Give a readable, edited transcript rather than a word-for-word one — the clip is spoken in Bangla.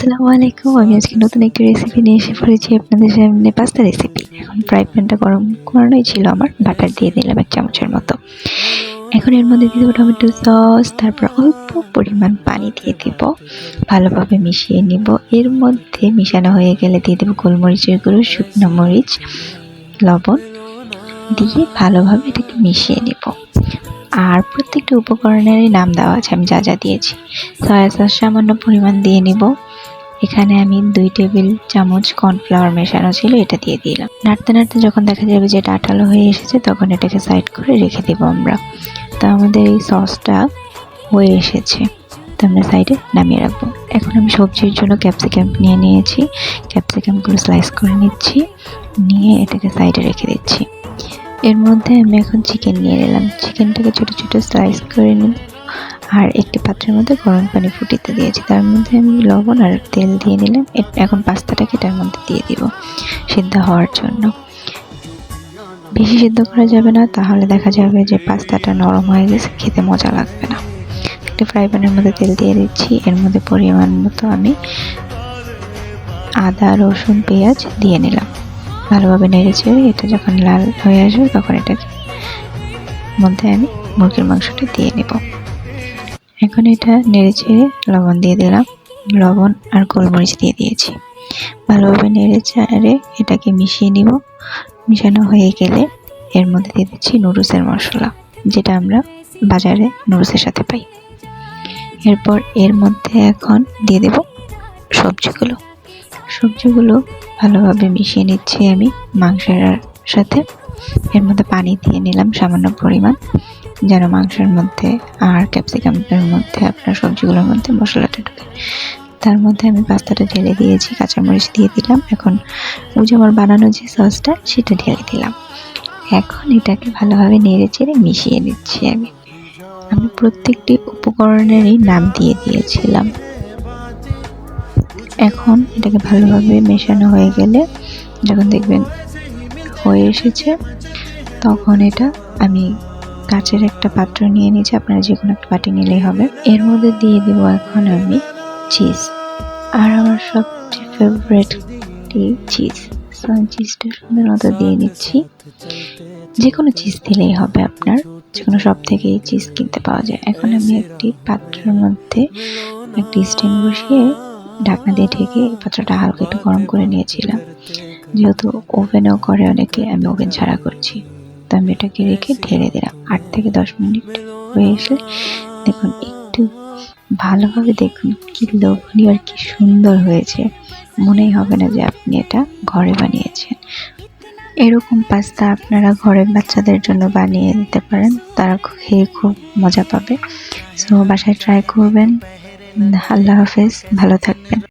আসসালামু আলাইকুম। আমি আজকে নতুন একটি রেসিপি নিয়ে এসে পড়েছি আপনাদের সামনে, পাস্তা রেসিপি। এখন ফ্রাই প্যানটা গরম করানোই ছিল আমার। বাটার দিয়ে দিলাম 1 চামচের মতো। এখন এর মধ্যে দিয়ে দেবো টমেটো সস, তারপর অল্প পরিমাণ পানি দিয়ে দেব। ভালোভাবে মিশিয়ে নিব। এর মধ্যে মিশানো হয়ে গেলে দিয়ে দেবো গোলমরিচের গুঁড়ো, শুকনো মরিচ, লবণ দিয়ে ভালোভাবে এটাকে মিশিয়ে নেব। আর প্রত্যেকটা উপকরণেরই নাম দেওয়া আছে, আমি যা যা দিয়েছি। সয়া সস সামান্য পরিমাণ দিয়ে নিব। এখানে আমি 2 টেবিল চামচ কর্নফ্লাওয়ার মেশানো ছিল, এটা দিয়ে দিলাম। নাড়তে নাড়তে যখন দেখা যাবে যে এটা আঠালো হয়ে এসেছে, তখন এটাকে সাইড করে রেখে দেবো আমরা। তো আমাদের এই সসটা হয়ে এসেছে, তো আমরা সাইডে নামিয়ে রাখবো। এখন আমি সবজির জন্য ক্যাপসিকাম নিয়ে নিয়েছি। ক্যাপসিকামগুলো স্লাইস করে নিচ্ছি, নিয়ে এটাকে সাইডে রেখে দিচ্ছি। এর মধ্যে আমি এখন চিকেন নিয়ে নিলাম। চিকেনটাকে ছোট ছোট স্লাইস করে নিব। আর একটি পাত্রের মধ্যে গরম পানি ফুটিতে দিয়েছি, তার মধ্যে আমি লবণ আর তেল দিয়ে নিলাম। এখন পাস্তাটাকে এটার মধ্যে দিয়ে দিব সিদ্ধ হওয়ার জন্য। বেশি সিদ্ধ করা যাবে না, তাহলে দেখা যাবে যে পাস্তাটা নরম হয়ে গেছে, খেতে মজা লাগবে না। একটা ফ্রাই প্যানের মধ্যে তেল দিয়ে দিচ্ছি। এর মধ্যে পরিমাণ মতো আমি আদা, রসুন, পেঁয়াজ দিয়ে নিলাম। ভালোভাবে নেড়ে চেড়ে এটা যখন লাল হয়ে আসবে, তখন এটাকে মধ্যে আমি মুরগির মাংসটা দিয়ে নেব। এখন এটা নেড়ে চেড়ে লবণ দিয়ে দিলাম। লবণ আর গোলমরিচ দিয়ে দিয়েছি। ভালোভাবে নেড়ে চেড়ে এটাকে মিশিয়ে নিব। মিশানো হয়ে গেলে এর মধ্যে দিয়ে দিচ্ছি নুডলসের মশলা, যেটা আমরা বাজারে নুডলসের সাথে পাই। এরপর এর মধ্যে এখন দিয়ে দেব সবজিগুলো ভালোভাবে মিশিয়ে নিচ্ছি আমি মাংসের সাথে। এর মধ্যে পানি দিয়ে নিলাম সামান্য পরিমাণ, যেন মাংসের মধ্যে আর ক্যাপসিকামের মধ্যে আপনার সবজিগুলোর মধ্যে মশলাটা ঢুকে। তার মধ্যে আমি পাস্তাটা ঢেলে দিয়েছি, কাঁচামরিচ দিয়ে দিলাম। এখন ওই যে আমার বানানো যে সসটা, সেটা ঢেলে দিলাম। এখন এটাকে ভালোভাবে নেড়ে চেড়ে মিশিয়ে নিচ্ছি আমি প্রত্যেকটি উপকরণেরই নাম দিয়ে দিয়েছিলাম। এখন এটাকে ভালোভাবে মেশানো হয়ে গেলে, যখন দেখবেন হয়ে এসেছে, তখন এটা আমি কাচের একটা পাত্র নিয়ে নিয়েছি, আপনারা যে কোনো একটা বাটি নিলেই হবে। এর মধ্যে দিয়ে দিব এখন আমি চিজ, আর আমার সবচেয়ে ফেভারিটটি চিজ। চিজটা সুন্দর মতো দিয়ে নিচ্ছি। যে কোনো চিজ দিলেই হবে, আপনার যে কোনো শপ থেকেই চিজ কিনতে পাওয়া যায়। এখন আমি একটি পাত্রের মধ্যে একটি স্ট্যান্ড বসিয়ে ঢাকনা দিয়ে ঢেকে পাত্রটা হালকা একটু গরম করে নিয়েছিলাম। যেহেতু ওভেনেও করে অনেকে, আমি ওভেন ছাড়া করছি, তো আমি এটাকে রেখে ঢেলে দিলাম। 8 থেকে 10 মিনিট হয়ে এসে দেখুন, একটু ভালোভাবে দেখুন কি লোভনীয় আর কি সুন্দর হয়েছে। মনেই হবে না যে আপনি এটা ঘরে বানিয়েছেন। এরকম পাস্তা আপনারা ঘরে বাচ্চাদের জন্য বানিয়ে দিতে পারেন, তারা খেয়ে খুব মজা পাবে। সো বাসায় ট্রাই করবেন। আল্লাহ হাফেজ, ভালো থাকবেন।